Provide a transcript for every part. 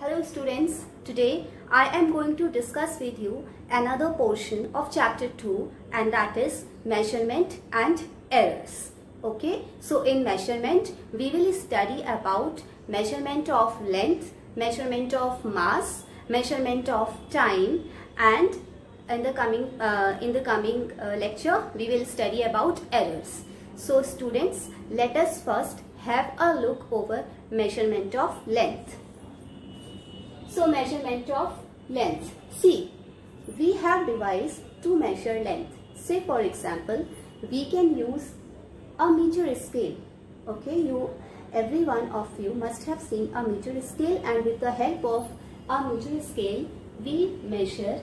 Hello students, today I am going to discuss with you another portion of chapter 2, and that is measurement and errors. Okay, so in measurement we will study about measurement of length, measurement of mass, measurement of time, and in the coming lecture we will study about errors. So students, let us first have a look over measurement of length. So measurement of length. See, we have device to measure length. Say for example, we can use a meter scale. Okay, every one of you must have seen a meter scale, and with the help of a meter scale we measure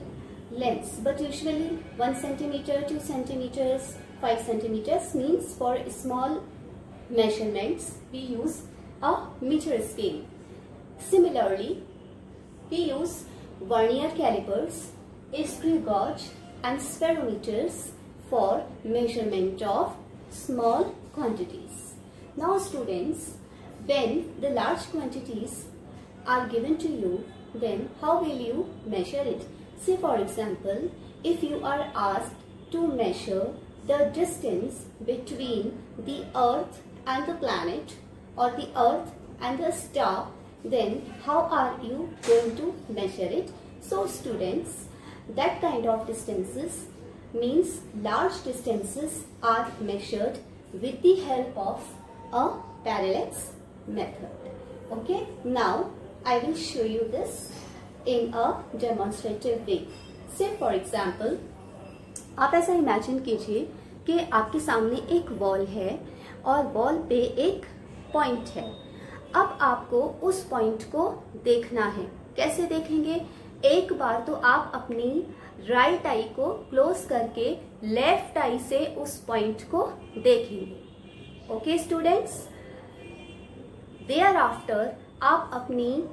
lengths. But usually 1 centimeter, 2 centimeters, 5 centimeters means for small measurements we use a meter scale. Similarly, we use vernier calipers, screw gauge and spherometers for measurement of small quantities. Now students, when the large quantities are given to you, then how will you measure it? Say for example, if you are asked to measure the distance between the earth and the planet, or the earth and the star, then how are you going to measure it? So students, that kind of distances means large distances are measured with the help of a parallax method. Okay, now I will show you this in a demonstrative way. Say for example, आप ऐसा imagine कीजिए कि आपके सामने एक wall है और wall पे एक पॉइंट है. अब आपको उस पॉइंट को देखना है. कैसे देखेंगे? एक बार तो आप अपनी राइट आई को क्लोज करके लेफ्ट आई से उस पॉइंट को देखेंगे. ओके स्टूडेंट्स, देयर आफ्टर आप अपनी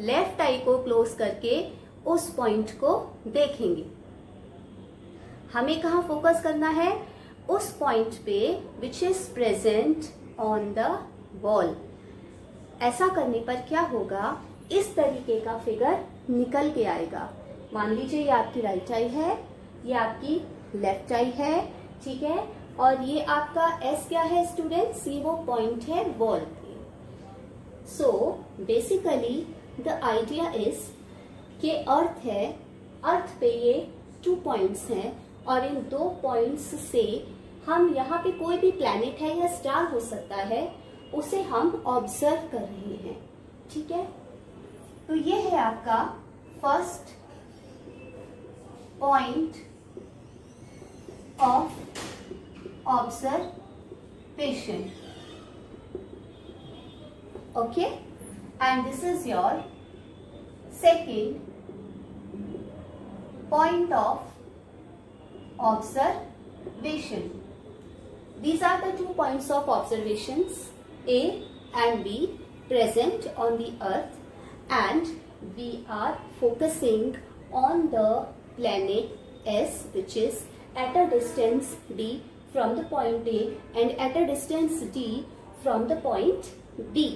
लेफ्ट आई को क्लोज करके उस पॉइंट को देखेंगे. हमें कहाँ फोकस करना है? उस पॉइंट पे which is present on the wall. ऐसा करने पर क्या होगा? इस तरीके का फिगर निकल के आएगा. मान लीजिए ये आपकी राइट आई है, ये आपकी लेफ्ट आई है, ठीक है, और ये आपका एस क्या है स्टूडेंट्स? ये वो पॉइंट है वॉल पे. So basically the idea is कि अर्थ है, अर्थ पे ये 2 पॉइंट्स हैं, और इन 2 पॉइंट्स से हम यहाँ पे कोई भी प्लैनेट है या स्टार हो सकता है, उसे हम ऑब्जर्व कर रहे हैं. ठीक है, तो ये है आपका first point of observation. Okay, and this is your second point of observation. These are the 2 points of observations A and B present on the earth, and we are focusing on the planet S, which is at a distance D from the point A and at a distance D from the point B,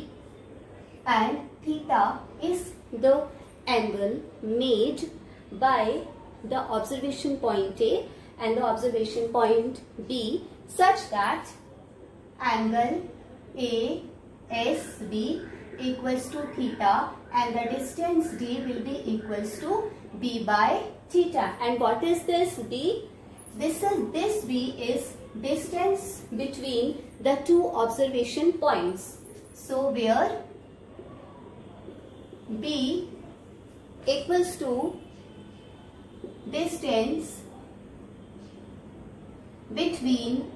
and theta is the angle made by the observation point A and the observation point B, such that angle ASB equals to theta and the distance D will be equals to B by theta. And what is this B? This B is distance between the 2 observation points. So where B equals to distance between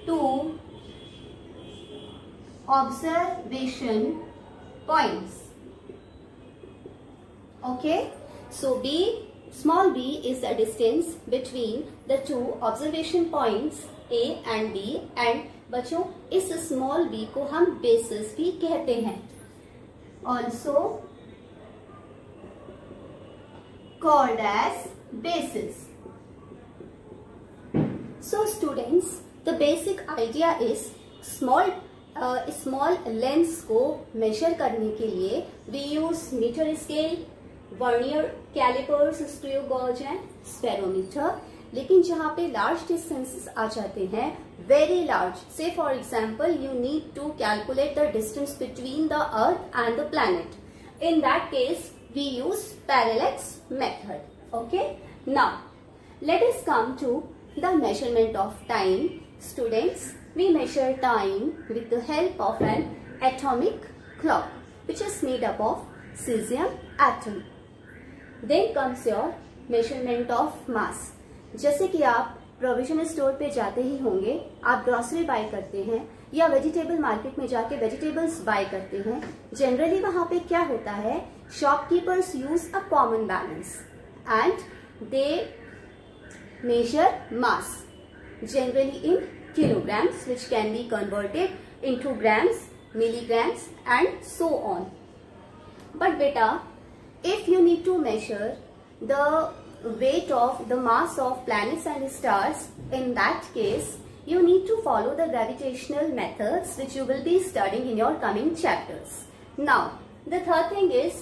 2 observation points. Okay, so B, small b is the distance between the 2 observation points A and B, and बच्चों इस small b को हम basis भी कहते हैं, also called as basis. So students, the basic idea is small small lengths को measure करने के लिए we use metre scale, vernier callipers, screw gauge and spherometer. लेकिन जहाँ पे लार्ज डिस्टेंसेस आ जाते हैं, very large, say for example you need to calculate the distance between the earth and the planet, in that case we use parallax method. Okay, now let us come to the measurement of time. Students, we measure time with the help of an atomic clock which is made up of cesium atom. Then comes your measurement of mass. जैसे कि आप provision store पे जाते ही होंगे, आप grocery bye करते हैं या वेजिटेबल मार्केट में जाके वेजिटेबल्स बाय करते हैं। जनरली वहां पे क्या होता है, shopkeepers use a common balance and they measure mass generally in kilograms which can be converted into grams, milligrams and so on. But beta, if you need to measure the weight of the mass of planets and stars, in that case you need to follow the gravitational methods which you will be studying in your coming chapters. Now the third thing is,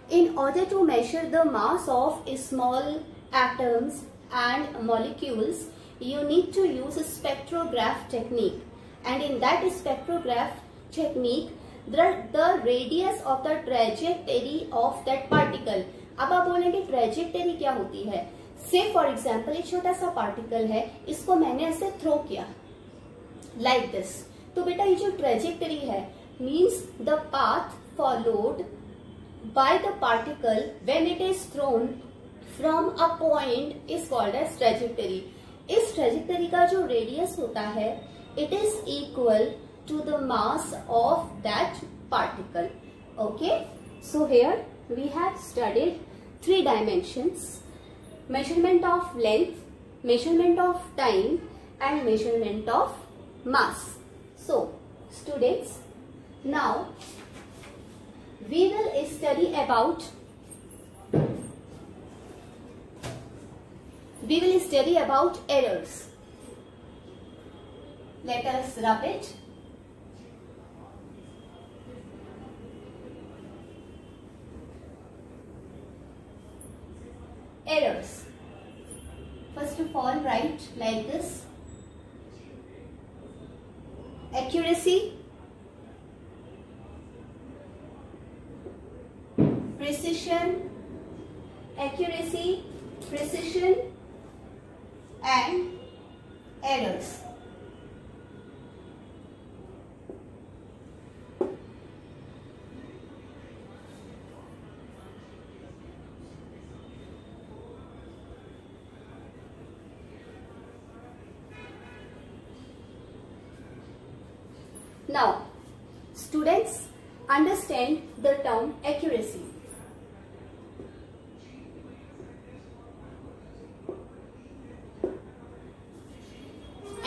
in order to measure the mass of small atoms and molecules, you need to use a spectrograph technique, and in that spectrograph technique the radius of the trajectory of that particle. अब आप बोलेंगे trajectory क्या होती है? से for example एक छोटा सा पार्टिकल है, इसको मैंने ऐसे थ्रो किया लाइक दिस, तो बेटा ये जो ट्रेजेक्टरी है means the path followed by the particle when it is thrown from a point is called as trajectory. इस ट्रेजेक्टरी का जो रेडियस होता है it is equal to the mass of that particle. Okay, so here we have studied 3 dimensions: measurement of length, measurement of time and measurement of mass. So students, now we will study about errors. Let us rub it. Errors. First of all, write like this: accuracy, precision, accuracy, precision and errors. Now, students, understand the term accuracy.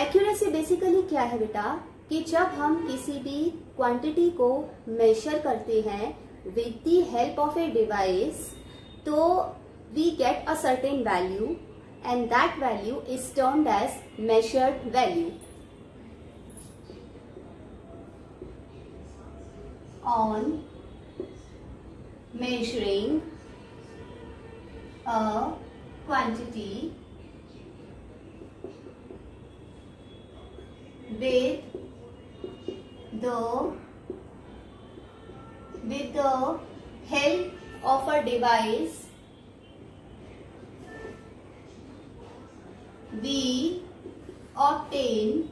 Accuracy basically क्या है बेटा, कि जब हम किसी भी quantity को major करते हैं with the help of a device, तो we get a certain value and that value is termed as measured value. On measuring a quantity with the help of a device, we obtain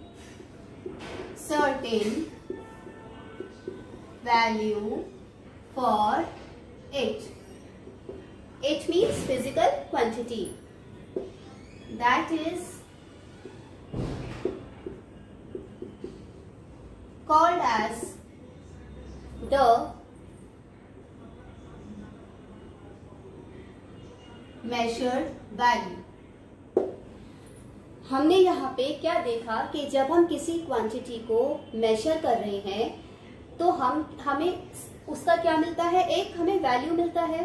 certain value for it. It means physical quantity. That is called as the measured value. हमने यहाँ पे क्या देखा कि जब हम किसी quantity को मेजर कर रहे हैं तो हमें उसका क्या मिलता है, एक हमें वैल्यू मिलता है,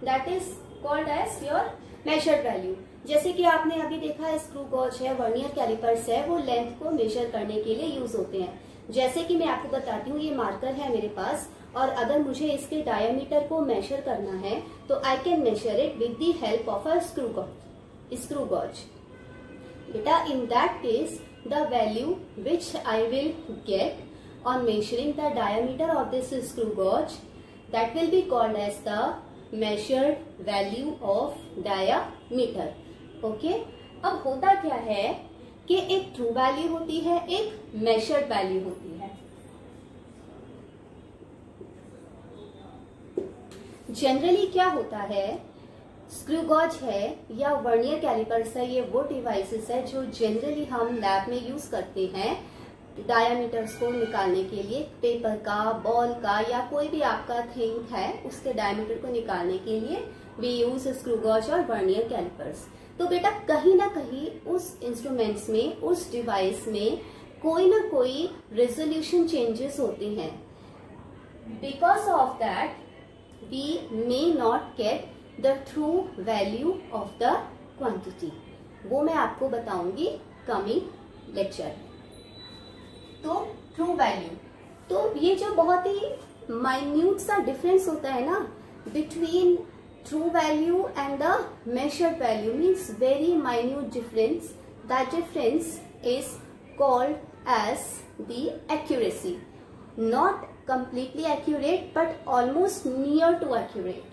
that is called as your measured value. जैसे कि आपने अभी देखा स्क्रू गॉज है, वर्नियर कैलिपर्स है, वो लेंथ को मेजर करने के लिए यूज होते हैं. जैसे कि मैं आपको बताती हूँ, ये मार्कर है मेरे पास और अगर मुझे इसके डायमीटर को मेजर करना है तो I can measure it with the help of a screw gauge. बेटा in that case the value which I will get on measuring the diameter of this screw gauge, that will be called as the measured value of diameter. Okay? अब होता क्या है कि एक true value होती है, एक मेजर्ड वैल्यू होती है। जनरली क्या होता है, स्क्रू गॉज है या वर्नियर कैलिपर्स है, ये वो डिवाइसेस है जो जनरली हम लैब में यूज करते हैं डायमीटर्स को निकालने के लिए। पेपर का, बॉल का या कोई भी आपका थिंग है उसके डायमीटर को निकालने के लिए वी यूज स्क्रू गॉज और वर्नियर कैलिपर्स। तो बेटा कहीं ना कहीं उस इंस्ट्रूमेंट्स में, उस डिवाइस में कोई ना कोई रेजोल्यूशन चेंजेस होते हैं। Because of that we may not get the true value of the quantity. वो मैं आपको बताऊंगी कमिंग लेक्चर में। तो ट्रू वैल्यू, तो ये जो बहुत ही माइन्यूट सा डिफरेंस होता है ना between true value and the measured value, means very minute difference, that difference is called as the accuracy. Not completely accurate but almost near to accurate.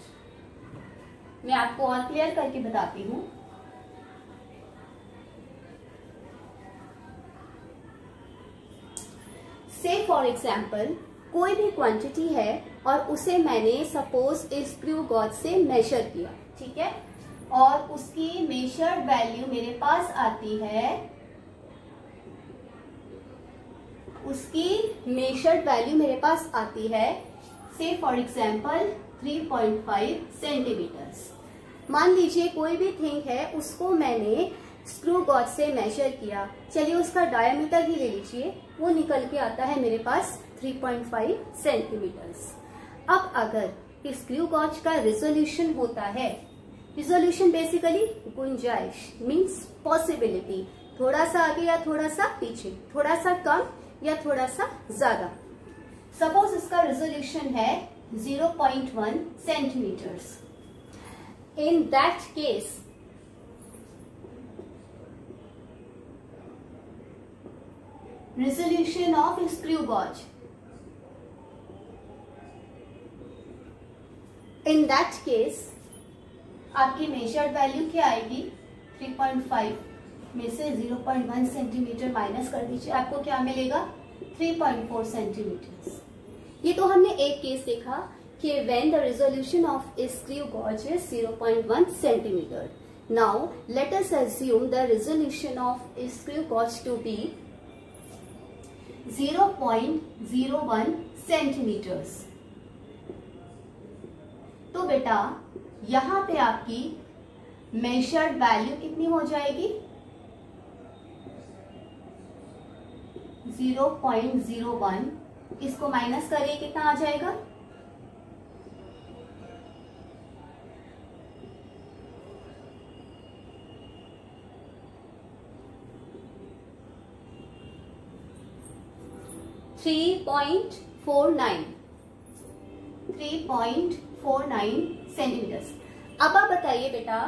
मैं आपको और क्लियर करके बताती हूँ। से फॉर एग्जाम्पल कोई भी क्वांटिटी है और उसे मैंने सपोज इस स्क्रू गॉज से मेजर किया, ठीक है, और उसकी मेजर्ड वैल्यू मेरे पास आती है, उसकी मेजर्ड वैल्यू मेरे पास आती है से फॉर एग्जाम्पल 3.5 सेंटीमीटर्स। मान लीजिए कोई भी थिंग है उसको मैंने स्क्रू गॉज से मेजर किया, चलिए उसका डायमीटर ही ले लीजिए, वो निकल के आता है मेरे पास 3.5 सेंटीमीटर्स। अब अगर इस स्क्रू गॉज का रिजोल्यूशन होता है, रिजोल्यूशन बेसिकली गुंजाइश मीन्स पॉसिबिलिटी, थोड़ा सा आगे या थोड़ा सा पीछे, थोड़ा सा कम या थोड़ा सा ज्यादा। सपोज इसका रिजोल्यूशन है 0.1 centimetres. In that case resolution of screw gauge, in that case आपकी मेजर्ड वैल्यू क्या आएगी, 3.5 में से 0.1 सेंटीमीटर माइनस कर दीजिए, आपको क्या मिलेगा 3.4 सेंटीमीटर। ये तो हमने एक केस देखा कि when the resolution of a screw gauge is 0.1 centimeter. Now let us assume the resolution of a screw gauge to be 0.01 centimetres. तो बेटा यहां पे आपकी मेजर्ड वैल्यू कितनी हो जाएगी, 0.01, इसको माइनस करिए कितना आ जाएगा, 3.49 सेंटीमीटर्स। अब आप बताइए बेटा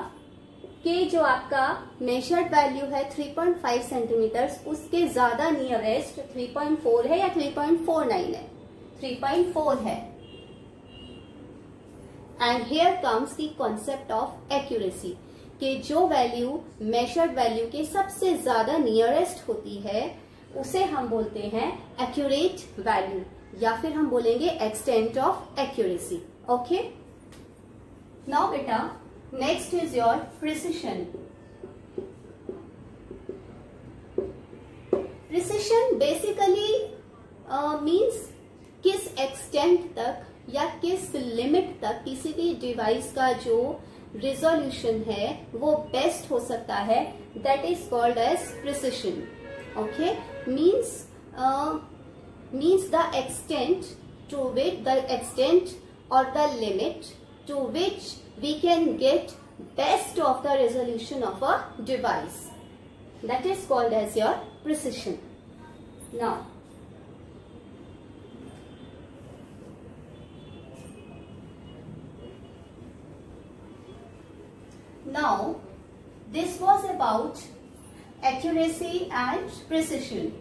कि जो आपका मेजर्ड वैल्यू है 3.5 सेंटीमीटर्स, उसके ज्यादा नियरेस्ट 3.4 है या 3.49 है, 3.4 है। And here comes the concept of accuracy, कि जो वैल्यू मेजर्ड वैल्यू के सबसे ज्यादा नियरेस्ट होती है उसे हम बोलते हैं एक्यूरेट वैल्यू, या फिर हम बोलेंगे extent of accuracy. Okay, now बेटा next is your precision. Precision basically means किस एक्सटेंट तक या किस लिमिट तक किसी भी डिवाइस का जो रिजोल्यूशन है वो बेस्ट हो सकता है, that is called as precision. Okay, means the extent to which, the extent or the limit to which we can get best of the resolution of a device, that is called as your precision. Now Now, this was about accuracy and precision.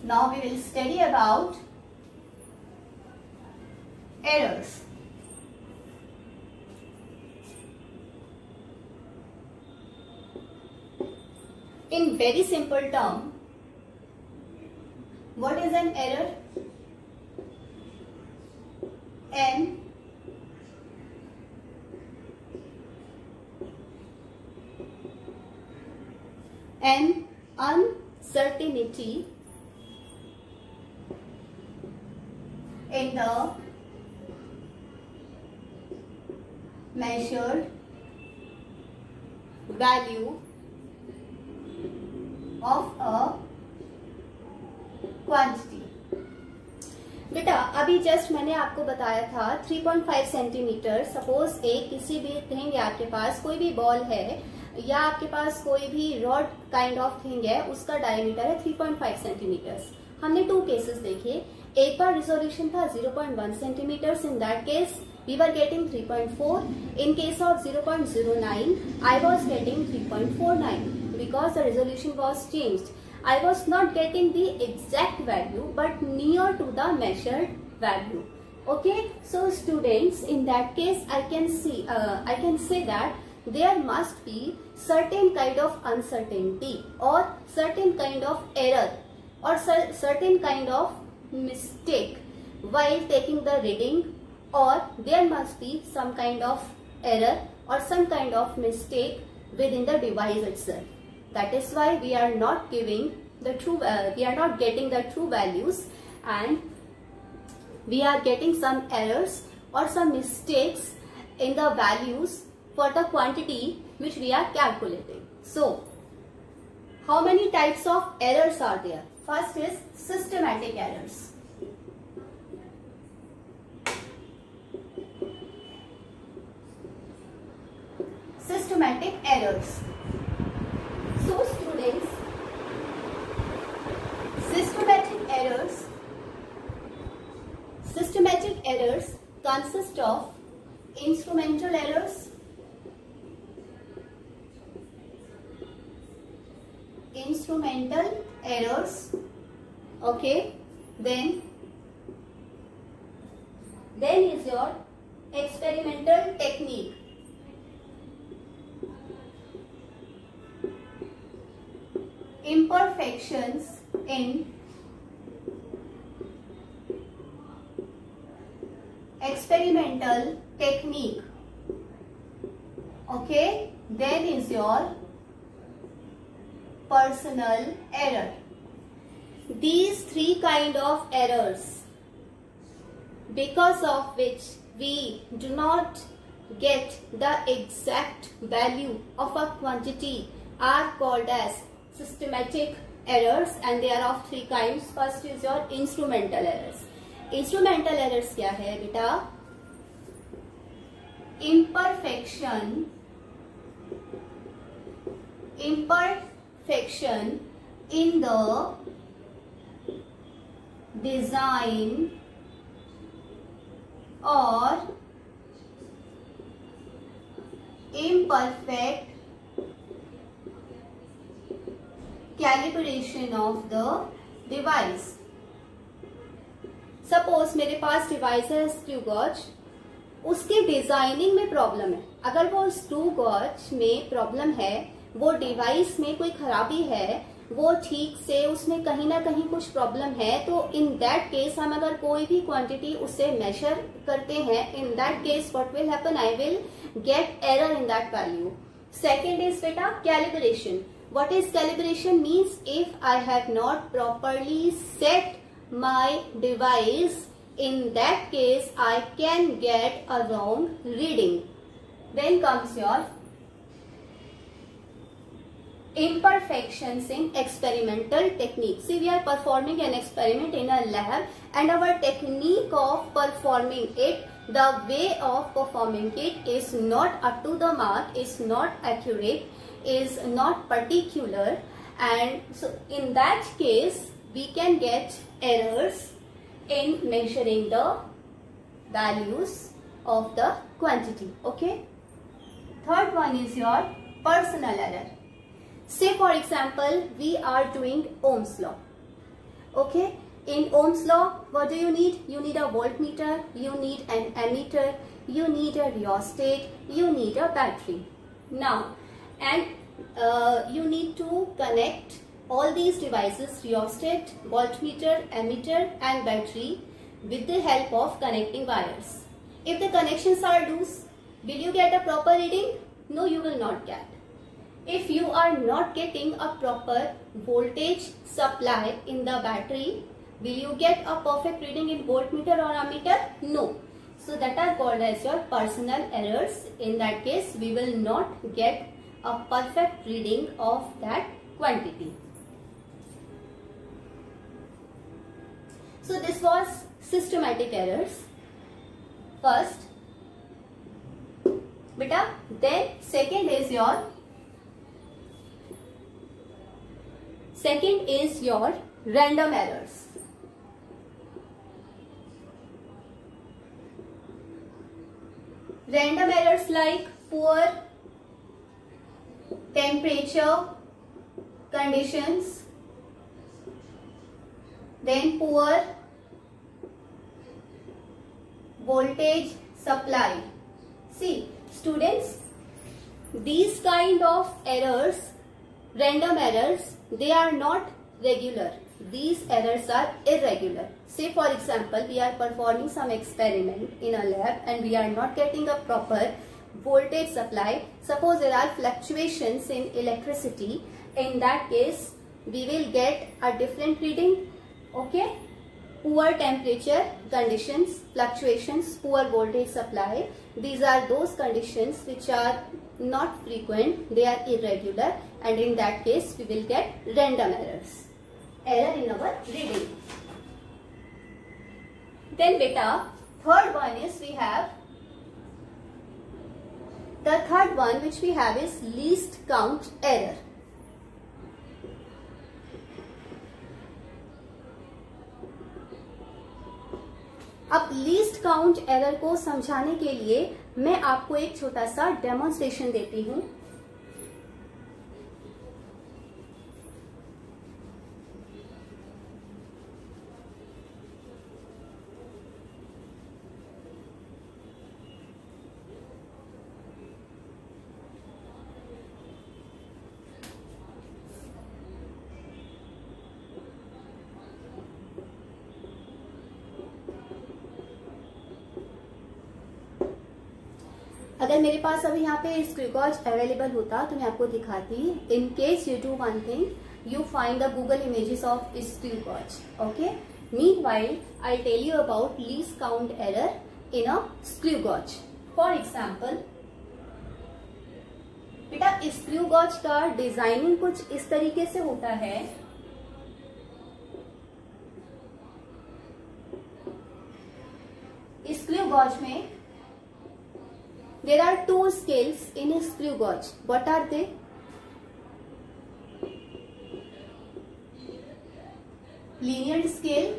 Now we will study about errors. In very simple term, what is an error? An uncertainty in the measured value of a quantity. बेटा अभी just मैंने आपको बताया था 3.5 centimetre. Suppose एक किसी भी thing है, आपके पास कोई भी बॉल है या आपके पास कोई भी रॉड काइंड ऑफ थिंग है, उसका डायमीटर है 3.5 सेंटीमीटर. हमने 2 केसेस देखे. एक बार रिजोल्यूशन था 0.1 centimetre. In that case we were getting 3.4. In case of 0.09, I was getting 3.49 because the resolution was changed. I was not getting the exact value but near to the measured value. Okay, so students, in that case I can say that there must be certain kind of uncertainty or certain kind of error or certain kind of mistake while taking the reading, or there must be some kind of error or some kind of mistake within the device itself. That is why we are not giving the true, we are not getting the true values, and we are getting some errors or some mistakes in the values for the quantity which we are calculating. So, how many types of errors are there? First is systematic errors. Systematic errors. So students, systematic errors consist of instrumental errors, okay, then is your experimental technique. Imperfections in experimental technique. Okay, then is your personal error. These 3 kind of errors, because of which we do not get the exact value of a quantity, are called as systematic errors, and they are of 3 kinds. First is your instrumental errors. Instrumental errors क्या है बेटा? Imperfection in the design or imperfect calibration of the device. Suppose मेरे पास device है screw gauge, उसके designing में problem है. अगर वो स्क्रू गॉज में प्रॉब्लम है, वो डिवाइस में कोई खराबी है, वो ठीक से उसमें कहीं ना कहीं कुछ प्रॉब्लम है, तो इन दैट केस हम अगर कोई भी क्वांटिटी उससे मेजर करते हैं, इन that case what will happen, I will gate error in that value. Second is बेटा calibration. What is calibration? Means if I have not properly set my device, in that case I can get a wrong reading. Then comes your imperfections in experimental technique. See, we are performing an experiment in a lab, and our technique of performing it, the way of performing it is not up to the mark, is not accurate, is not particular, and so in that case we can get errors in measuring the values of the quantity. Okay. Third one is your personal error. Say for example, we are doing Ohm's law. Okay. In Ohm's law, what do you need? You need a voltmeter, you need an ammeter, you need a rheostat, you need a battery. Now, and you need to connect all these devices, rheostat, voltmeter, ammeter and battery, with the help of connecting wires. If the connections are loose, will you get a proper reading? No, you will not get. If you are not getting a proper voltage supply in the battery, will you get a perfect reading in voltmeter or ammeter? No. So that are called as your personal errors. In that case, we will not get a perfect reading of that quantity. So this was systematic errors. First, beta. Then second is your random errors. Random errors like poor temperature conditions, then poor voltage supply. See, students, these kind of errors, random errors, they are not regular. These errors are irregular. Say for example, we are performing some experiment in a lab and we are not getting a proper voltage supply. Suppose there are fluctuations in electricity. In that case, we will get a different reading. Okay. Poor temperature conditions, fluctuations, poor voltage supply. These are those conditions which are not frequent, they are irregular, and in that case we will get random errors. Error in our reading. Then beta, third one is the third one which we have is least count error. अब least count error को समझाने के लिए मैं आपको एक छोटा सा डेमोन्स्ट्रेशन देती हूं. अगर मेरे पास अभी यहाँ पे स्क्रू गॉज अवेलेबल होता तो मैं आपको दिखाती. In case you do one thing, you find the Google images of screw gauge. Okay. Meanwhile I tell you about least count error in a screw gauge. For example बेटा, screw gauge का designing कुछ इस तरीके से होता है. Screw gauge में there are two scales in a screw gauge. What are they? Linear scale,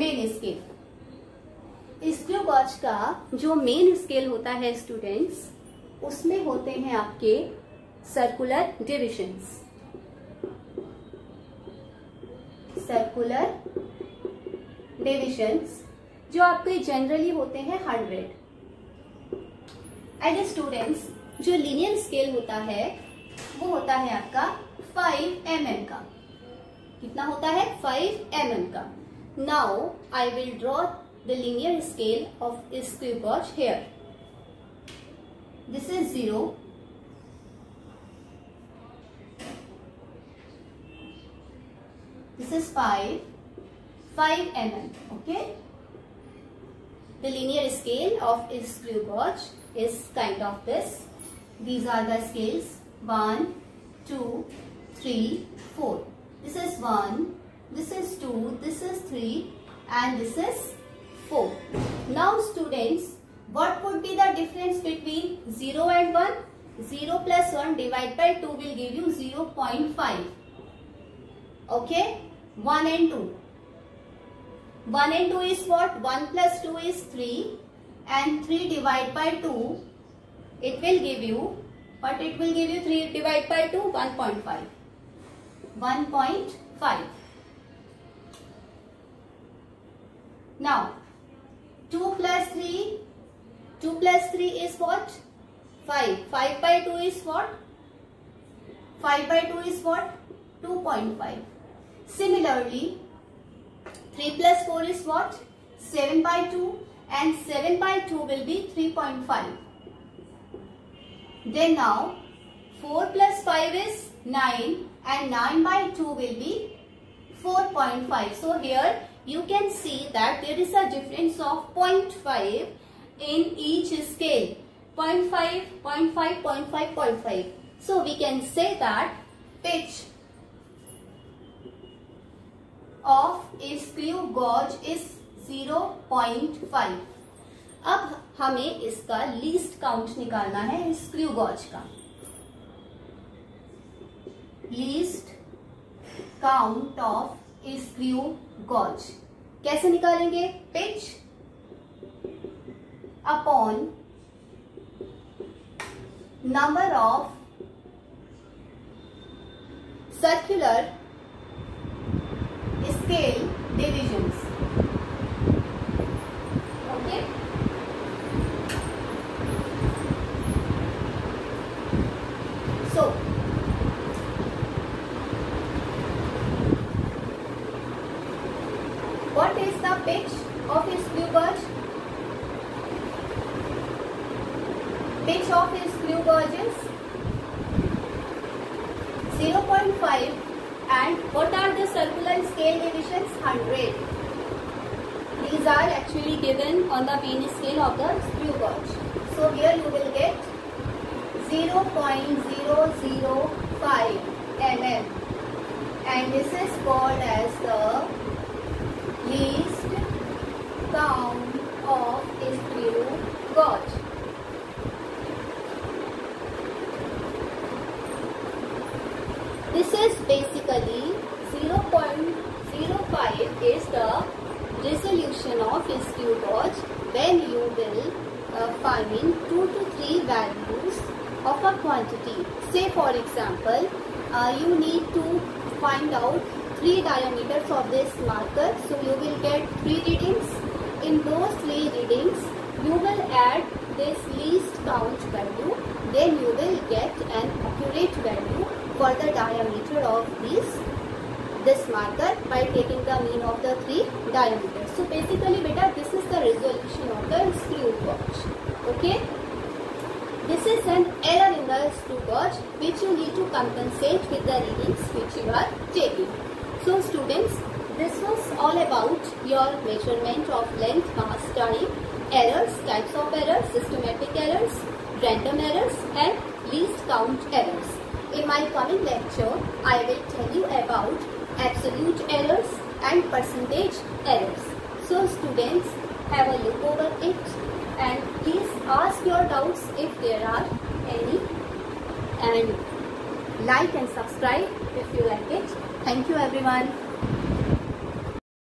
main scale. Screw gauge का जो मेन स्केल होता है स्टूडेंट्स, उसमें होते हैं आपके सर्कुलर डिविजन्स. सर्कुलर डिविजन्स जो आपके जनरली होते हैं 100. एंड स्टूडेंट्स, जो लीनियर स्केल होता है वो होता है आपका 5 mm का. कितना होता है? 5 mm का. Now I will draw the linear scale of screw gauge here. This is 0. This is 5 mm. Okay. The linear scale of a screw gauge is kind of this. These are the scales 1, 2, 3, 4. This is 1, this is 2, this is 3 and this is 4. Now students, what would be the difference between 0 and 1? 0 plus 1 divided by 2 will give you 0.5. Okay, 1 and 2. 1 and 2 is what? 1 plus 2 is 3 and 3 divided by 2, it will give you, what it will give you? 3 divided by 2, 1.5. 1.5. Now, 2 plus 3 is what? 5. 5 by 2 is what? 5 by 2 is what? 2.5. Similarly, 3 plus 4 is what? 7 by 2, and 7 by 2 will be 3.5. Then now, 4 plus 5 is 9 and 9 by 2 will be 4.5. So here you can see that there is a difference of 0.5 in each scale. 0.5, 0.5, 0.5, 0.5. So we can say that pitch of a screw gauge is 0.5. अब हमें इसका least count निकालना है screw gauge का. Least count of screw gauge कैसे निकालेंगे? Pitch upon number of circular scale divisions. Okay, so what is the pitch of a screw gauge? Pitch of a screw gauge is 0.5 and what are the circular scale divisions? 100. These are actually given on the main scale of the screw gauge. So here you will get 0.005 mm and this is called as the least count of a screw gauge. This is basically 0.05 is the resolution of a screw gauge when you will find 2 to 3 values of a quantity. Say for example, you need to find out 3 diameters of this marker. So you will get 3 readings. In those 3 readings, you will add this least count value. Then you will get an accurate value for the diameter of this marker by taking the mean of the 3 diameters. So basically beta, this is the resolution of the screw gauge. Okay. This is an error in the screw gauge which you need to compensate with the readings which you are taking. So students, this was all about your measurement of length, mass, time, errors, types of errors, systematic errors, random errors and least count errors. In my coming lecture, I will tell you about absolute errors and percentage errors. So students, have a look over it and please ask your doubts if there are any, and like and subscribe if you like it. Thank you everyone.